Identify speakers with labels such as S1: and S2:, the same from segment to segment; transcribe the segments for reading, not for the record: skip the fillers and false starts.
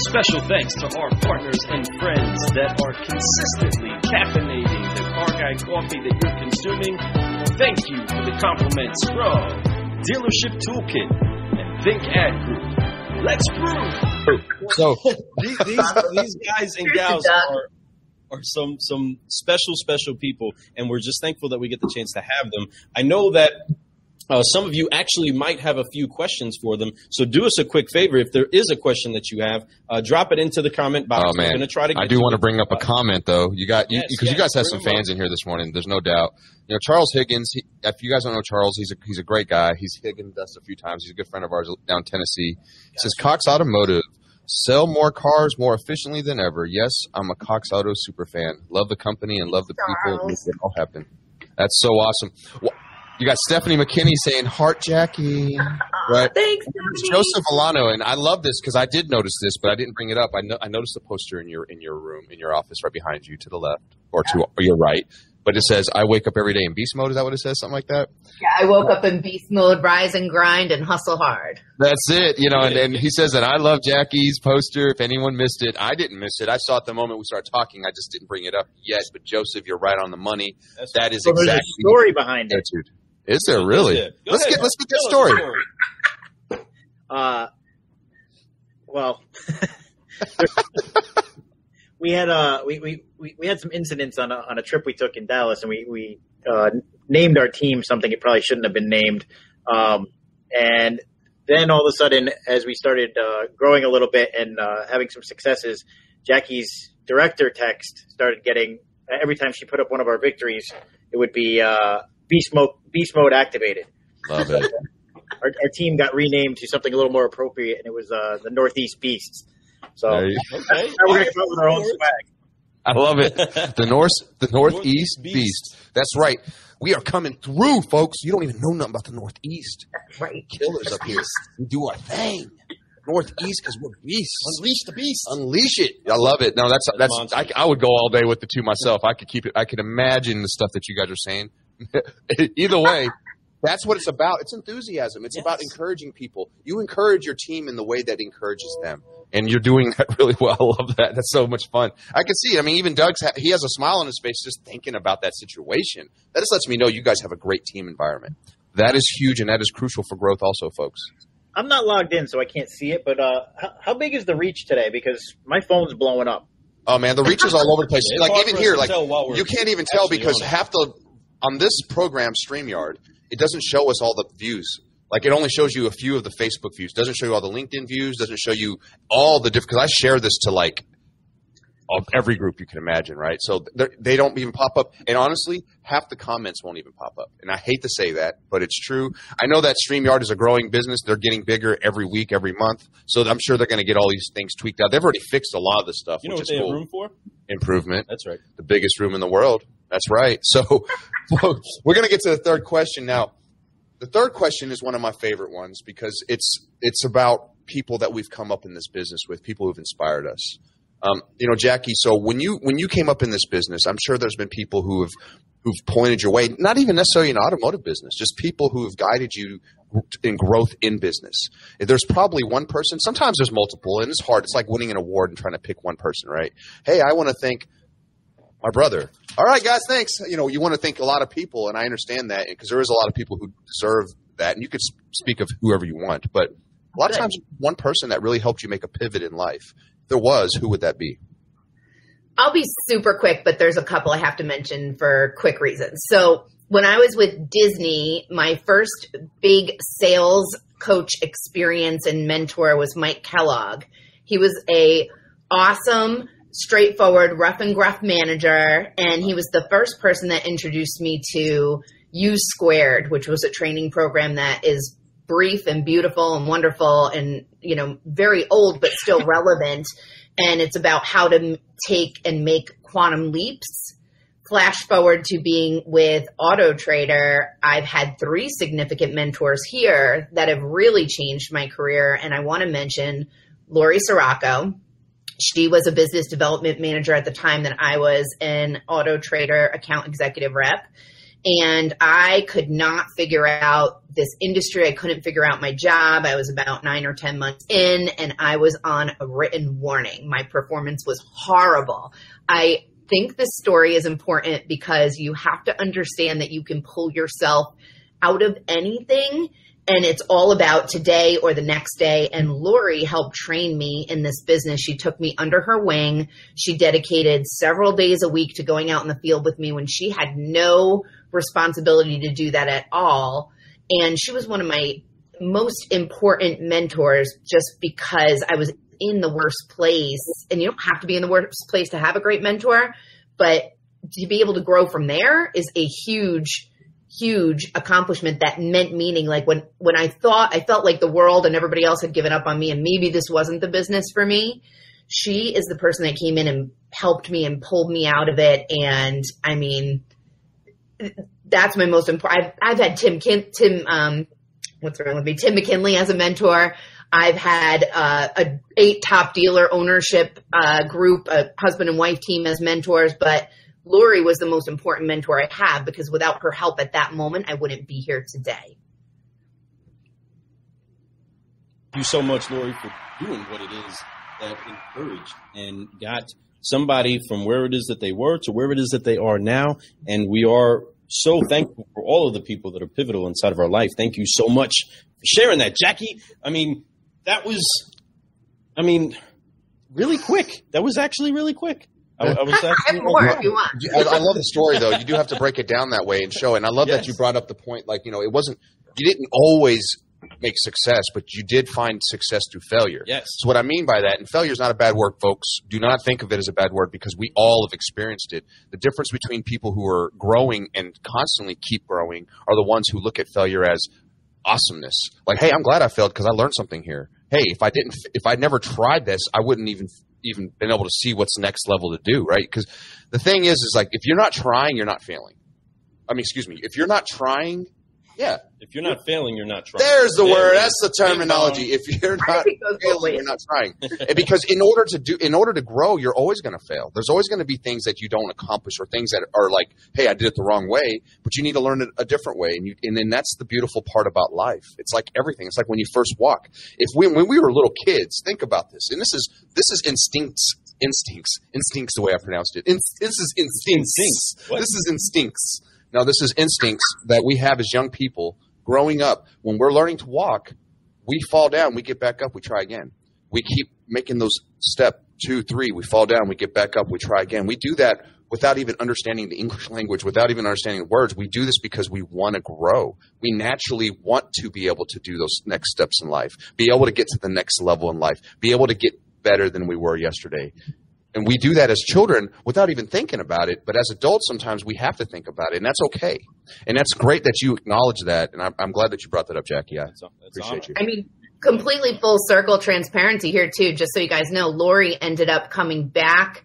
S1: Special thanks to our partners and friends that are consistently caffeinating the Car Guy coffee that you're consuming. Thank you for the compliments from Dealership Toolkit and Think Ad Group. Let's brew!
S2: So
S1: these guys and gals are some special people, and we're just thankful that we get the chance to have them. I know that some of you actually might have a few questions for them, so do us a quick favor. If there is a question that you have, drop it into the comment box.
S2: Oh, man.
S1: We're going to try to get
S2: I do want to bring up a comment, though. Because you guys have some fans in here this morning. There's no doubt. You know, Charles Higgins, if you guys don't know Charles, he's a great guy. He's Higgins us a few times. He's a good friend of ours down in Tennessee. He says, Cox Automotive, sell more cars more efficiently than ever. Yes, I'm a Cox Auto super fan. Love the company and love the people. Make it all happen. That's so awesome. Well, you got Stephanie McKinney saying, heart Jackie. Right?
S3: Thanks,
S2: Joseph Alano, and I love this because I did notice this, but I didn't bring it up. I noticed the poster in your room, in your office, right behind you, to the left or to your right. But it says, I wake up every day in beast mode. Is that what it says? Something like that?
S3: Yeah, I woke up in beast mode, rise and grind, and hustle hard.
S2: That's it. You know, and he says that I love Jackie's poster. If anyone missed it, I didn't miss it. I saw it the moment we started talking. I just didn't bring it up yet. But Joseph, you're right on the money. That is exactly
S4: there's a story behind it.
S2: Is there really? Let's get this story.
S4: Well, we had some incidents on a trip we took in Dallas, and we named our team something it probably shouldn't have been named. And then all of a sudden, as we started growing a little bit and having some successes, Jackie's director text started getting every time she put up one of our victories, it would be beast mode activated.
S2: Love it.
S4: Our team got renamed to something a little more appropriate, and it was the Northeast Beasts. So now we're going to come up with our own swag.
S2: I love it. The Northeast Beast. That's right. We are coming through, folks. You don't even know nothing about the Northeast.
S3: That's right.
S2: Killers up here. We do our thing. Northeast because we're beasts.
S1: Unleash the beast.
S2: Unleash it. I love it. No, that's. I would go all day with the two myself. I could keep it. I could imagine the stuff that you guys are saying. Either way, that's what it's about. It's enthusiasm. It's about encouraging people. You encourage your team in the way that encourages them. And you're doing that really well. I love that. That's so much fun. I can see it. I mean, even Doug's he has a smile on his face just thinking about that situation. That just lets me know you guys have a great team environment. That is huge, and that is crucial for growth also, folks.
S4: I'm not logged in, so I can't see it. But how big is the reach today? Because my phone's blowing up.
S2: Oh, man, the reach is all over the place. Like, even here, like, you can't even tell because on this program, StreamYard, it doesn't show us all the views. Like, it only shows you a few of the Facebook views. Doesn't show you all the LinkedIn views. Doesn't show you all the different – because I share this to, like, every group you can imagine, right? So they don't even pop up. And honestly, half the comments won't even pop up. And I hate to say that, but it's true. I know that StreamYard is a growing business. They're getting bigger every week, every month. So I'm sure th're going to get all these things tweaked out. They've already fixed a lot of this stuff,
S1: you know
S2: which
S1: what
S2: is
S1: they
S2: cool.
S1: have room for?
S2: Improvement.
S1: That's right.
S2: The biggest room in the world. That's right. So we're going to get to the third question now. The third question is one of my favorite ones because it's about people that we've come up in this business with, people who've inspired us. You know, Jackie, so when you came up in this business, I'm sure there's been people who've pointed your way, not even necessarily in automotive business, just people who have guided you in growth in business. There's probably one person. Sometimes there's multiple, and it's hard. It's like winning an award and trying to pick one person, right? Hey, I want to thank my brother. All right, guys, thanks. You know, you want to thank a lot of people, and I understand that because there is a lot of people who deserve that, and you could speak of whoever you want, but a lot of times one person that really helped you make a pivot in life. If there was, who would that be?
S3: I'll be super quick, but there's a couple I have to mention for quick reasons. So when I was with Disney, my first big sales coach experience and mentor was Mike Kellogg. He was a awesome, straightforward, rough and gruff manager, and he was the first person that introduced me to U Squared, which was a training program that is brief and beautiful and wonderful and, you know, very old but still relevant. And it's about how to take and make quantum leaps. Flash forward to being with Auto Trader, I've had 3 significant mentors here that have really changed my career. And I want to mention Lori Sirocco. She was a business development manager at the time that I was an Auto Trader account executive rep. And I could not figure out this industry. I couldn't figure out my job. I was about 9 or 10 months in, and I was on a written warning. My performance was horrible. I think this story is important because you have to understand that you can pull yourself out of anything, and it's all about today or the next day. And Lori helped train me in this business. She took me under her wing. She dedicated several days a week to going out in the field with me when she had no responsibility to do that at all. And she was one of my most important mentors just because I was in the worst place. And you don't have to be in the worst place to have a great mentor, but to be able to grow from there is a huge accomplishment that meant meaning. Like when I felt like the world and everybody else had given up on me and maybe this wasn't the business for me, she is the person that came in and helped me and pulled me out of it. And I mean, that's my most important. I've had Tim McKinley as a mentor. I've had a 8 top dealer ownership group, a husband and wife team as mentors, but Lori was the most important mentor I had because without her help at that moment, I wouldn't be here today.
S1: Thank you so much, Lori, for doing what it is that encouraged and got somebody from where it is that they were to where it is that they are now. And we are so thankful for all of the people that are pivotal inside of our life. Thank you so much for sharing that, Jacci. I mean, that was, really quick. That was actually really quick. I was actually
S3: more if you want.
S2: I love the story, though. You do have to break it down that way and show it. And I love that you brought up the point, like, you didn't always make success, but you did find success through failure.
S1: Yes.
S2: So what I mean by that, and failure is not a bad word, folks. Do not think of it as a bad word because we all have experienced it. The difference between people who are growing and constantly keep growing are the ones who look at failure as awesomeness. Like, hey, I'm glad I failed because I learned something here. Hey, if I'd never tried this, I wouldn't even been able to see what's the next level to do, right? Because the thing is like, if you're not trying, you're not failing. If you're not trying,
S1: if you're not failing, you're not trying.
S2: There's the word. That's the terminology. If you're not failing, you're not trying. And because in order to grow, you're always going to fail. There's always going to be things that you don't accomplish or things that are like, hey, I did it the wrong way, but you need to learn it a different way. And then that's the beautiful part about life. It's like everything. It's like when you first walk. When we were little kids, think about this. And this is instincts. Instincts, the way I pronounced it. This is instincts.
S1: What?
S2: This is instincts. Now, this is instincts that we have as young people growing up. When we're learning to walk, we fall down, we get back up, we try again. We keep making those step 2, 3, we fall down, we get back up, we try again. We do that without even understanding the English language, without even understanding the words. We do this because we want to grow. We naturally want to be able to do those next steps in life, be able to get to the next level in life, be able to get better than we were yesterday. And we do that as children without even thinking about it. But as adults, sometimes we have to think about it, and that's okay. And that's great that you acknowledge that. And I'm glad that you brought that up, Jacci. I appreciate you.
S3: I mean, completely full circle transparency here, too. Just so you guys know, Lori ended up coming back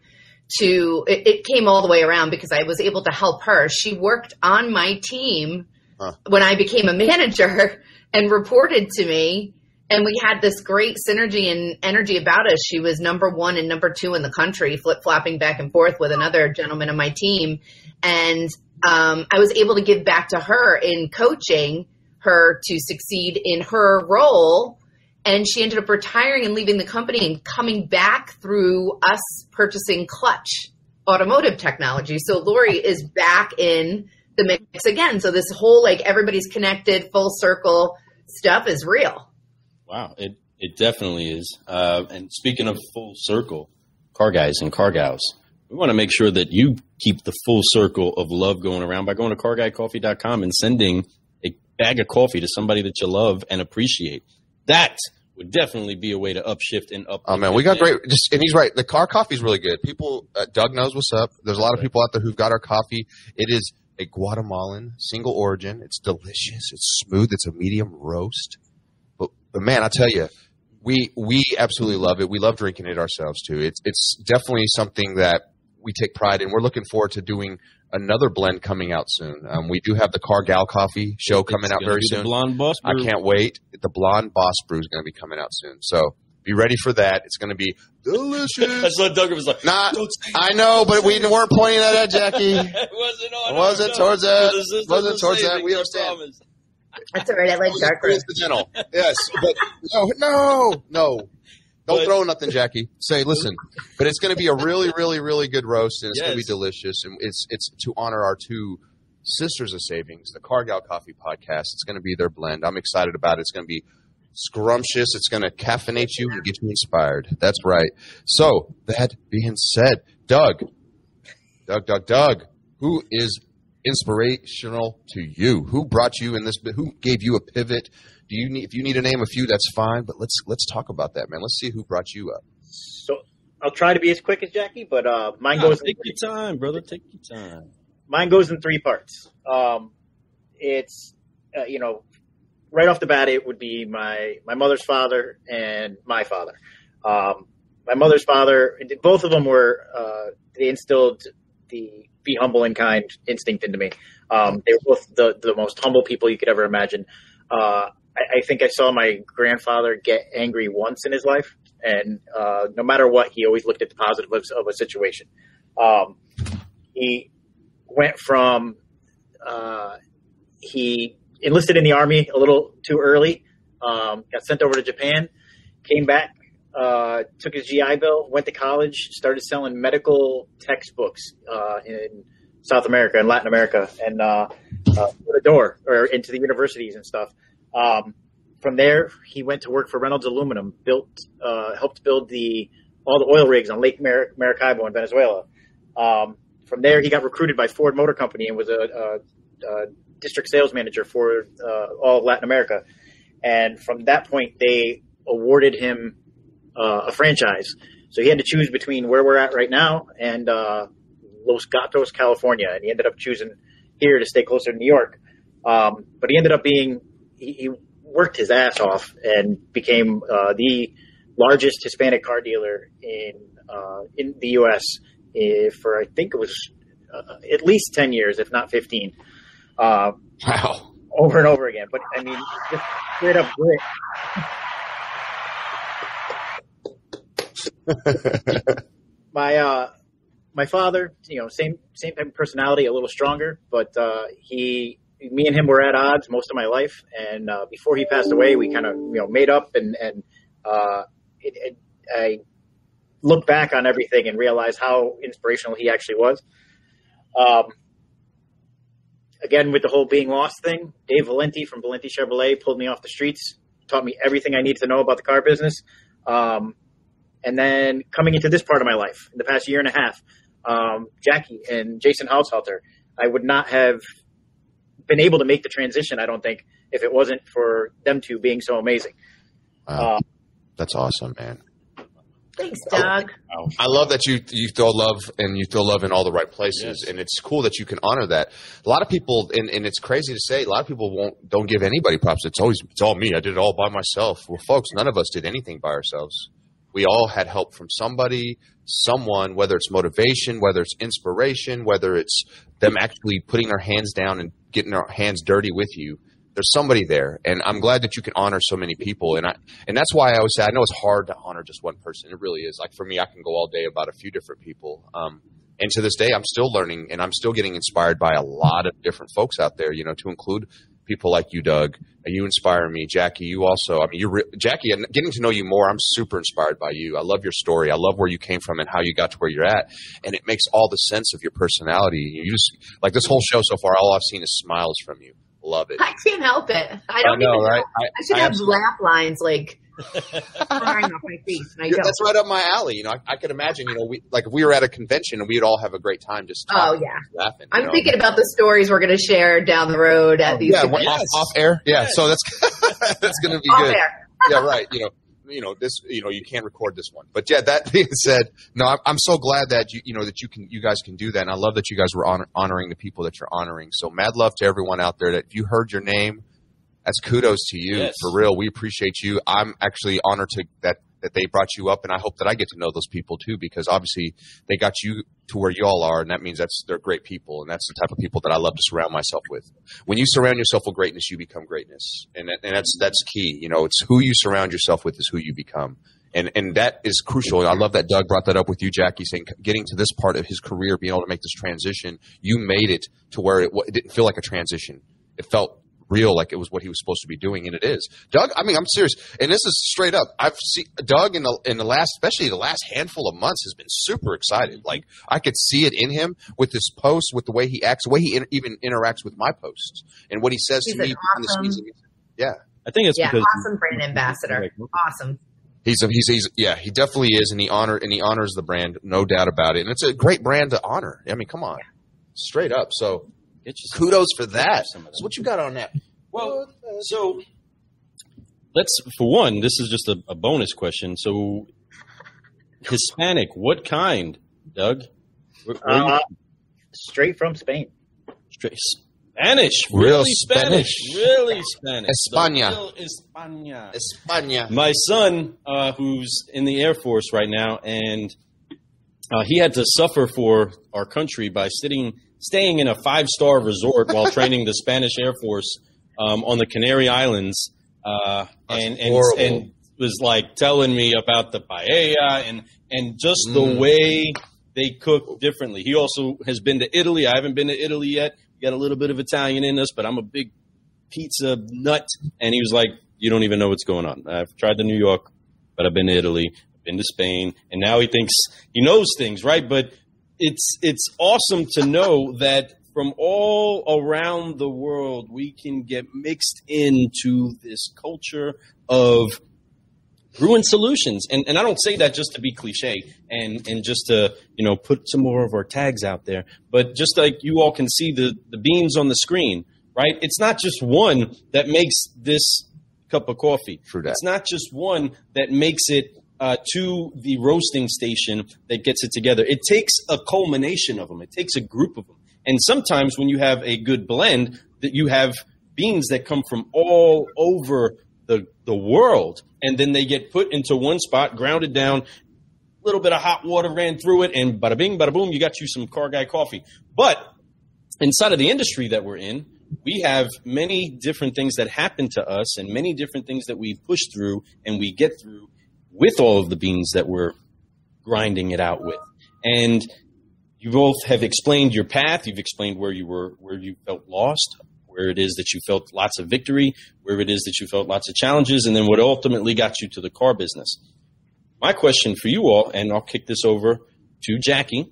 S3: to – it came all the way around because I was able to help her. She worked on my team when I became a manager and reported to me. And we had this great synergy and energy about us. She was number 1 and number 2 in the country, flip-flopping back and forth with another gentleman on my team. And I was able to give back to her in coaching her to succeed in her role. And she ended up retiring and leaving the company and coming back through us purchasing Clutch Automotive technology. So Lori is back in the mix again. So this whole, like, everybody's connected, full circle stuff is real.
S1: Wow, it definitely is. And speaking of full circle, car guys and car gals, we want to make sure that you keep the full circle of love going around by going to carguycoffee.com and sending a bag of coffee to somebody that you love and appreciate. That would definitely be a way to upshift and up.
S2: Oh man, we got great. And he's right. The car coffee is really good. People, Doug knows what's up. There's a lot of people out there who've got our coffee. It is a Guatemalan single origin. It's delicious. It's smooth. It's a medium roast. But man, I tell you, we absolutely love it. We love drinking it ourselves too. It's definitely something that we take pride in. We're looking forward to doing another blend coming out soon. We do have the Car Gal Coffee show coming out very soon.
S1: The Blonde Boss Brew.
S2: I can't wait. The Blonde Boss Brew is going to be coming out soon. So Be ready for that. It's going to be delicious.
S1: That's what Doug was like.
S2: Nah, I know, but we weren't pointing that at Jackie.
S1: It
S2: wasn't towards that. It wasn't towards that. We understand.
S3: That's all right. I like dark roast.
S2: Incidental. Yes, but no. Don't throw nothing, Jackie. Say, listen, but it's going to be a really, really, really good roast, and it's going to be delicious. And it's to honor our two sisters of savings, the Cargill Coffee Podcast. It's going to be their blend. I'm excited about it. It's going to be scrumptious. It's going to caffeinate you and get you inspired. That's right. So that being said, Doug, who is inspirational to you? Who brought you in this? Who gave you a pivot? If you need to name a few, that's fine. But let's talk about that, man. Let's see who brought you up.
S4: So I'll try to be as quick as Jackie, but mine goes.
S1: Take your time, brother. Take your time.
S4: Mine goes in 3 parts. It's right off the bat, it would be my mother's father and my father. My mother's father, both of them were they instilled the be humble and kind instinct into me. They were both the most humble people you could ever imagine. I think I saw my grandfather get angry once in his life, and no matter what, he always looked at the positives of a situation. He went from he enlisted in the Army a little too early, got sent over to Japan, came back, took his GI Bill, went to college, started selling medical textbooks in South America and Latin America, and the door or into the universities and stuff. From there, he went to work for Reynolds Aluminum, helped build all the oil rigs on Lake Maracaibo in Venezuela. From there, he got recruited by Ford Motor Company and was a district sales manager for all of Latin America. And from that point, they awarded him a franchise. So he had to choose between where we're at right now and Los Gatos, California. And he ended up choosing here to stay closer to New York. But he ended up he worked his ass off and became the largest Hispanic car dealer in the U.S. For, I think it was at least 10 years, if not 15.
S2: Wow.
S4: Over and over again. But, I mean, just straight up grit. My father, same type of personality, a little stronger, but me and him were at odds most of my life. And before he passed away, we kind of made up, and I look back on everything and realize how inspirational he actually was. Again, with the whole being lost thing, Dave Valenti from Valenti Chevrolet pulled me off the streets, taught me everything I need to know about the car business. And then coming into this part of my life, in the past year and a half, Jackie and Jason Haushalter, I would not have been able to make the transition, I don't think, if it wasn't for them two being so amazing.
S2: Wow. That's awesome, man.
S3: Thanks, Doug.
S2: I love that you throw love, and you throw love in all the right places, and it's cool that you can honor that. A lot of people, and it's crazy to say, a lot of people don't give anybody props. It's all me. I did it all by myself. Well, folks, none of us did anything by ourselves. We all had help from somebody, someone, whether it's motivation, whether it's inspiration, whether it's them actually putting their hands down and getting their hands dirty with you. There's somebody there, and I'm glad that you can honor so many people. And that's why I always say I know it's hard to honor just one person. It really is. Like for me, I can go all day about a few different people. And to this day, I'm still learning, and I'm still getting inspired by a lot of different folks out there, to include people like you, Doug. You inspire me. Jackie, you also. I mean, Jackie, and getting to know you more, I'm super inspired by you. I love your story. I love where you came from and how you got to where you're at. And it makes all the sense of your personality. You just, like this whole show so far, all I've seen is smiles from you. Love it.
S3: I can't help it. I don't know, right? I should have laugh lines like flying off my face. And
S2: that's right up my alley. I could imagine, if we were at a convention and we'd all have a great time just talking, laughing.
S3: I'm thinking about the stories we're going to share down the road at these events.
S2: Off air. Yeah. Yes. So that's going to be good. Air. Yeah. Right. This, you can't record this one, but yeah, that being said, no, I'm so glad that you guys can do that. And I love that you guys were honoring the people that you're honoring. So mad love to everyone out there that if you heard your name, that's kudos to you. Yes. For real. We appreciate you. I'm actually honored that they brought you up, and I hope that I get to know those people too, because obviously they got you to where y'all are, and that means they're great people, and that's the type of people that I love to surround myself with. When you surround yourself with greatness, you become greatness, and that's key. It's who you surround yourself with is who you become, And that is crucial. I love that Doug brought that up with you, Jackie, saying getting to this part of his career, being able to make this transition, you made it to where it didn't feel like a transition. It felt real, like it was what he was supposed to be doing, and it is. Doug, I mean, I'm serious, and this is straight up. I've seen Doug in the last, especially the last handful of months, has been super excited. Like I could see it in him with his posts, with the way he acts, the way he even interacts with my posts, and what he says to me.
S3: Awesome.
S2: Yeah,
S1: I think it's because
S3: awesome brand ambassador. Awesome.
S2: He definitely is, and he honors the brand, no doubt about it. And it's a great brand to honor. I mean, come on, straight up. So kudos for that. So what you got on that?
S1: Well, so for one, this is just a bonus question. So Hispanic, what kind, Doug?
S4: Straight from Spain.
S1: Spanish,
S2: real
S1: really Spanish, really Spanish.
S2: España.
S1: My son, who's in the Air Force right now, and he had to suffer for our country by staying in a 5-star resort while training the Spanish Air Force on the Canary Islands, and was like telling me about the paella and just the way they cook differently. He also has been to Italy. I haven't been to Italy yet. Got a little bit of Italian in us, but I'm a big pizza nut. And he was like, you don't even know what's going on. I've tried to New York, but I've been to Italy, I've been to Spain, and now he thinks he knows things, right? But it's awesome to know that from all around the world, we can get mixed into this culture of brewing solutions. And I don't say that just to be cliche and just to, put some more of our tags out there, but just like you all can see the beans on the screen, right? It's not just one that makes this cup of coffee. It's not just one that makes it to the roasting station that gets it together. It takes a culmination of them. It takes a group of them. And sometimes when you have a good blend, that you have beans that come from all over the world, and then they get put into one spot, grounded down, a little bit of hot water ran through it, and bada bing, bada boom, you got you some Car Guy coffee. But inside of the industry that we're in, we have many different things that happen to us and many different things that we push through and we get through with all of the beans that we're grinding it out with. And you both have explained your path. You've explained where you felt lost, where it is that you felt lots of victory, where it is that you felt lots of challenges, and then what ultimately got you to the car business. My question for you all, and I'll kick this over to Jackie,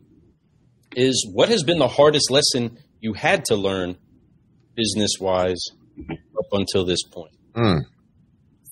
S1: is what has been the hardest lesson you had to learn business-wise up until this point?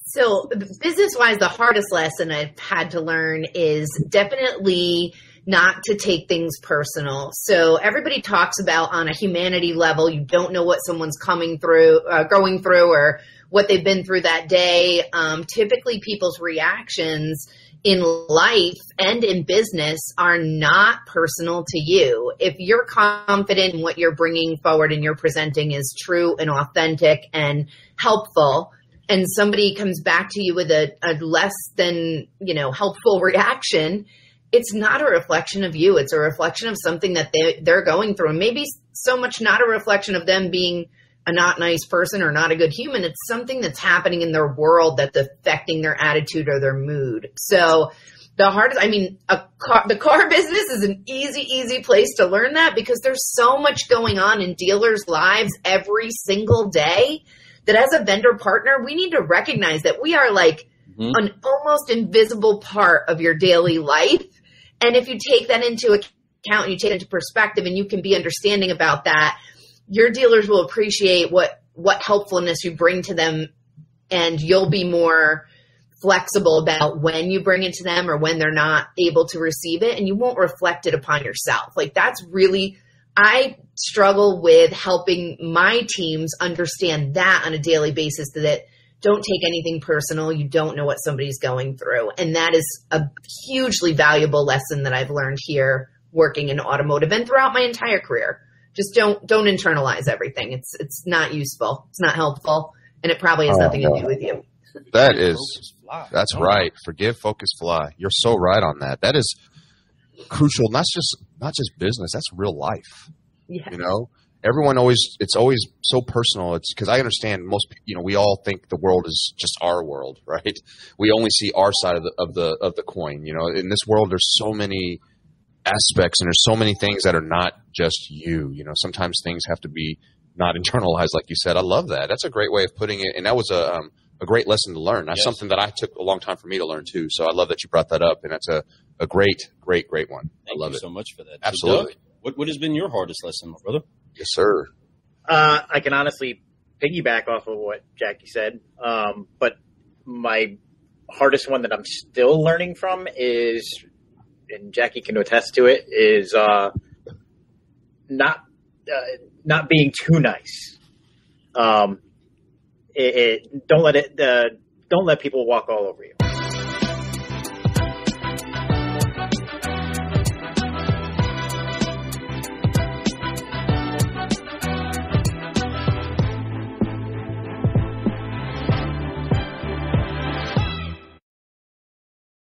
S3: So business-wise, the hardest lesson I've had to learn is definitely not to take things personal. So everybody talks about on a humanity level, you don't know what someone's going through, or what they've been through that day. Typically people's reactions in life and in business are not personal to you. If you're confident in what you're bringing forward and you're presenting is true and authentic and helpful, and somebody comes back to you with a less than, helpful reaction, it's not a reflection of you. It's a reflection of something that they're going through. And maybe so much not a reflection of them being a not nice person or not a good human. It's something that's happening in their world that's affecting their attitude or their mood. So the car business is an easy place to learn that, because there's so much going on in dealers' lives every single day that as a vendor partner, we need to recognize that we are like an almost invisible part of your daily life. And if you take that into account and you take it into perspective and you can be understanding about that, your dealers will appreciate what helpfulness you bring to them, and you'll be more flexible about when you bring it to them or when they're not able to receive it, and you won't reflect it upon yourself. Like that's really, I struggle with helping my teams understand that on a daily basis, that don't take anything personal. You don't know what somebody's going through. And that is a hugely valuable lesson that I've learned here working in automotive and throughout my entire career. Just don't internalize everything. It's not useful. It's not helpful. And it probably has nothing to do with you.
S2: That's right. Forgive, focus, fly. You're so right on that. That is crucial. Not just business. That's real life.
S3: Yeah.
S2: everyone it's always so personal. It's because I understand we all think the world is just our world, right? We only see our side of the coin. In this world, there's so many aspects and there's so many things that are not just you. Sometimes things have to be not internalized, like you said. I love that. That's a great way of putting it, and that was a great lesson to learn. That's something that I took a long time for me to learn too. So I love that you brought that up, and that's a great one. I love it.
S1: Thank you so much for that.
S2: Absolutely.
S1: So Doug, what has been your hardest lesson, my brother?
S2: Yes, sir.
S4: I can honestly piggyback off of what Jackie said, but my hardest one that I'm still learning from is, and Jackie can attest to it, is not being too nice. Don't let people walk all over you.